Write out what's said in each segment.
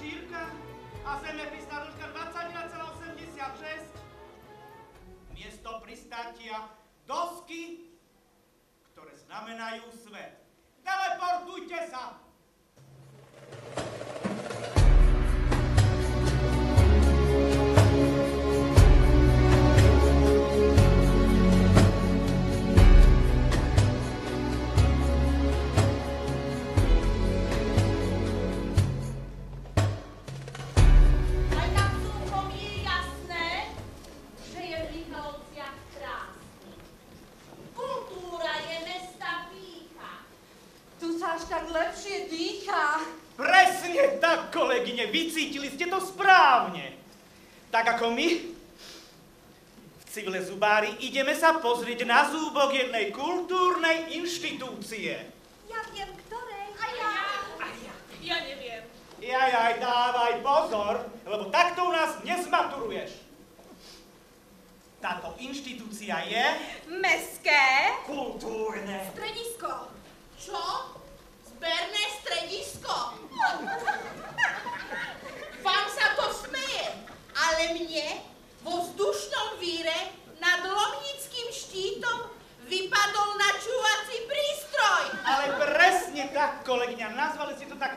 šírka a zemepisná dĺžka 21,86. Miesto pristátia dosky, ktoré znamenajú svet. Teleportujte sa! Kolegyne, vycítili ste to správne. Tak ako my v Civile Zubári ideme sa pozrieť na zúbok jednej kultúrnej inštitúcie. Ja viem, ktorej. A ja. Ja neviem. Jaj, dávaj pozor, lebo takto u nás nezmaturuješ. Táto inštitúcia je... Mestské. Kultúrne. Stredisko. Čo? Zberné stredisko. Vám sa to smeje, ale mne vo vzdušnom víre nad Lomnickým štítom vypadol načúvací prístroj. Ale presne tak, kolegyňa, nazvali ste to tak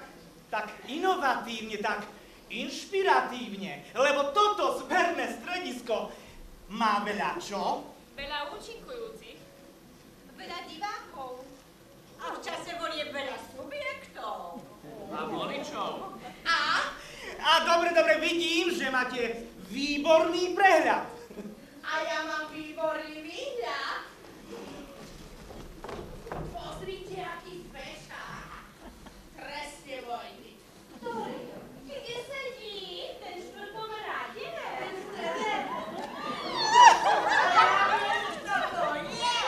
inovatívne, tak inšpiratívne, lebo toto zberné stredisko má veľa čo? Veľa účinkujúcich. Veľa divákov. A v čase volie veľa subjektov. A voličov. A dobre, vidím, že máte výborný prehľad. A ja mám výborný výhľad. Pozrite, aký fešák. Presne vojny. Ktorý? Kde sedí? Ten v štvrtom rade? Ten v strede? To nie.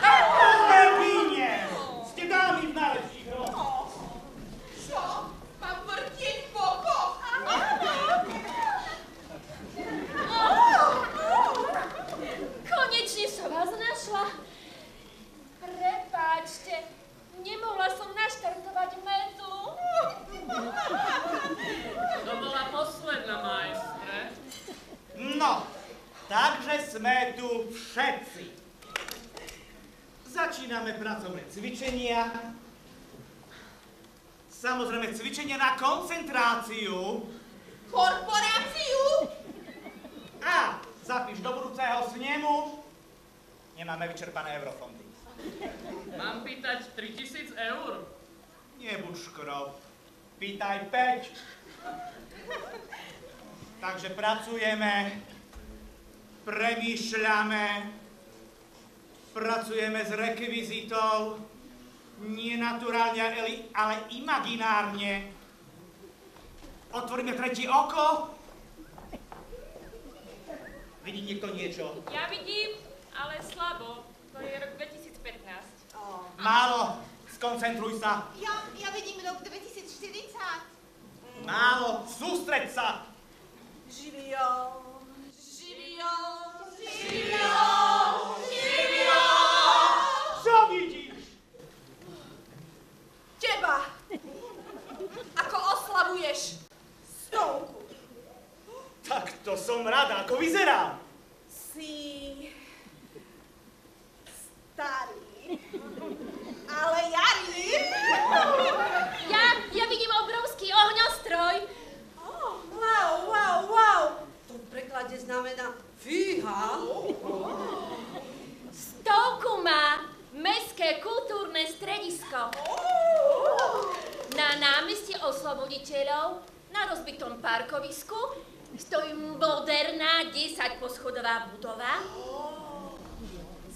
Kolegyne, ste dámy v najlepších rokoch. Čo? Mám vrtieť v bokoch? Konečne som vás našla. Prepáčte, nemohla som naštartovať metu. To bola posledná, majstre. No, takže sme tu všetci. Začíname pracovné cvičenia. Samozrejme cvičenia na koncentráciu. Korporáciu? A zapíš do budúceho snemu. Nemáme vyčerpané eurofondy. Mám pýtať 3000 eur? Nebuď škrob. Pýtaj 5. Takže pracujeme, premýšľame, pracujeme s rekvizitou, nie naturálne, ale imaginárne. Otvoríme tretie oko. Vidí niekto niečo? Ja vidím, ale slabo. To je rok 2015. Málo. Skoncentruj sa. Ja vidím rok 2040. Málo. Sústreď sa. Živio. Čo vidíš? Teba. Ako oslavuješ 100. Tak to som rada, ako vyzerám. Si starý, ale jarý. Ja vidím obrovský ohňostroj. Wow. To v preklade znamená fíha. 100 má Mestské kultúrne stredisko. Na námestí Osloboditeľov, na rozbitom parkovisku, stojí moderná 10-poschodová budova.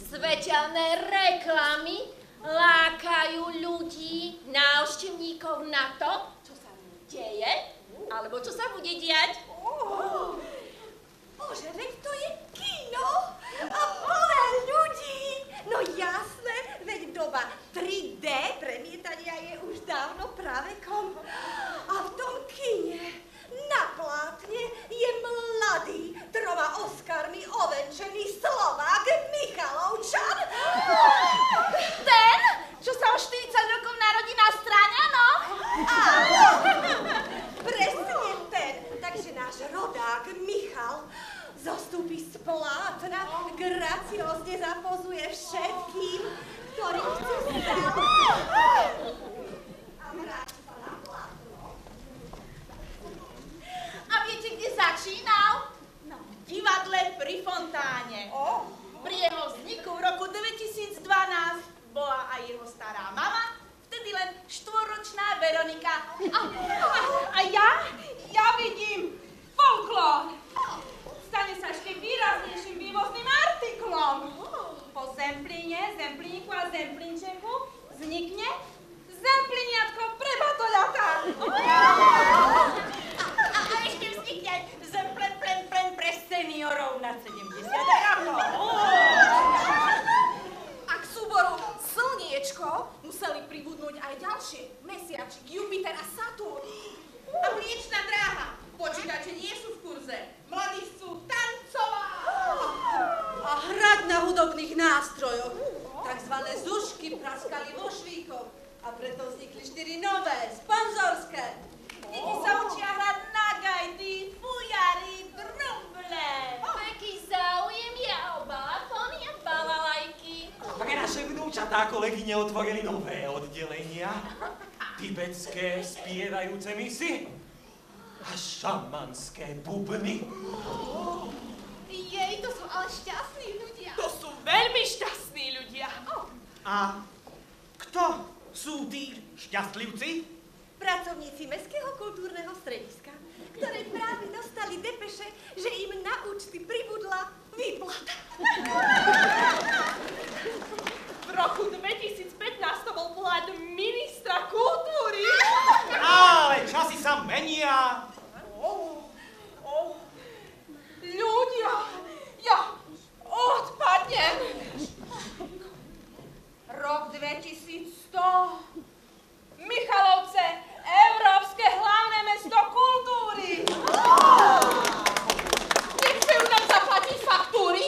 Svetelné reklamy lákajú ľudí, návštevníkov na to, čo sa deje, alebo čo sa bude diať. Bože, veď to je kino a plné ľudí. No jasné, veď doba 3D premietania je už dávno pravekom. A v tom kine na plátne je mladý, 3 Oscarmi ovenčený Slovák Michalovčan. Ten, čo sa o 40 rokov narodí na strane, no? Áno, presne chudák Michal zostúpi z plátna, graciózne zapozuje všetkým, ktorí chcú stáť. A vráti sa na plátno. A viete, kde začínal? No. V divadle pri Fontáne. Pri jeho vzniku v roku 2012 bola aj jeho stará mama, vtedy len 4-ročná Veronika. A ja vidím folklór. Stane sa ešte výraznejším vývozným artiklom. Po zemplíniku a zemplínčeku vznikne zemplíniatko pre batoľatá. A ešte vznikne zemplen pre seniorov na 70 rokov. A k súboru Slniečko museli pribudnúť aj ďalšie mesiačik, Jupiter a Saturn. A mliečna dráha. Počítače nie sú v kurze. Mladí chcú tancovať. A hrať na hudobných nástrojoch. Takzvané zušky praskali vo švíkoch. A preto vznikli 4 nové, sponzorské. Deti sa učia hrať na gajdy, fujary, drumble. Aký záujem je o balafóny a balalajky. Pre naše vnúčatá kolegyne otvorili nové oddelenia. Tibetské spievajúce misy a šamanské bubny. Jej, to sú ale šťastní ľudia. To sú veľmi šťastní ľudia. A kto sú tí šťastlivci? Pracovníci Mestského kultúrneho strediska, ktorí práve dostali depeše, že im na účty pribudla výplata. V roku 2015 to bol plat ministra kultúry. Ale časy sa menia. Ľudia, ja odpadnem. Rok 2100. Michalovce, Európske hlavné mesto kultúry. Nechcejú nám zaplatiť faktúry?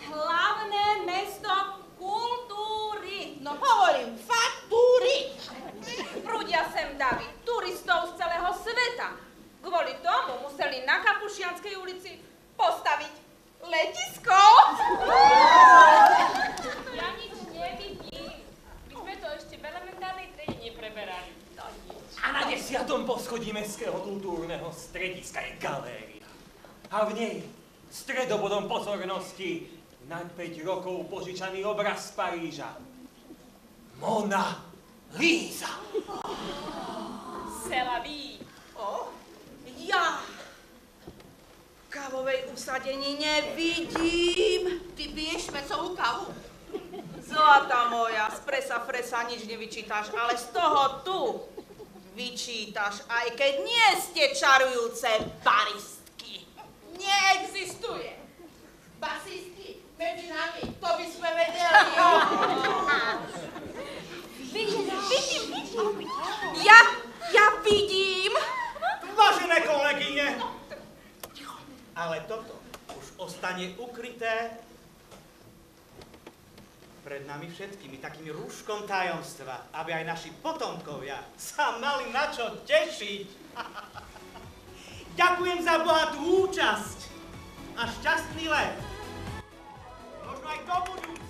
Hlavné mesto kultúry. No hovorím, faktúry. Prúdia sem davy turistov z celého sveta. Kvôli tomu museli na Kapušianskej ulici postaviť letisko. Ja nič nevidím. My sme to ešte v elementárnej triede nepreberali. A na 10. poschodí Mestského kultúrneho strediska je galéria. A v nej stredobodom pozornosti na 5 rokov požičaný obraz z Paríža. Mona Lisa. Selaví. Ja kávovej usadení nevidím. Ty piješ špecovú kávu? Zlatá moja, z fresa nič nevyčítaš, ale z toho tu vyčítaš, aj keď nie ste čarujúce baristky. Neexistuje. Basistky medzi nami, to by sme vedeli. Vidím. Ja vidím. Vážené kolegyne. Ale toto už ostane ukryté pred nami všetkými takým rúškom tajomstva, aby aj naši potomkovia sa mali na čo tešiť. Ďakujem za bohatú účasť a šťastný let. Možno aj do budúcna.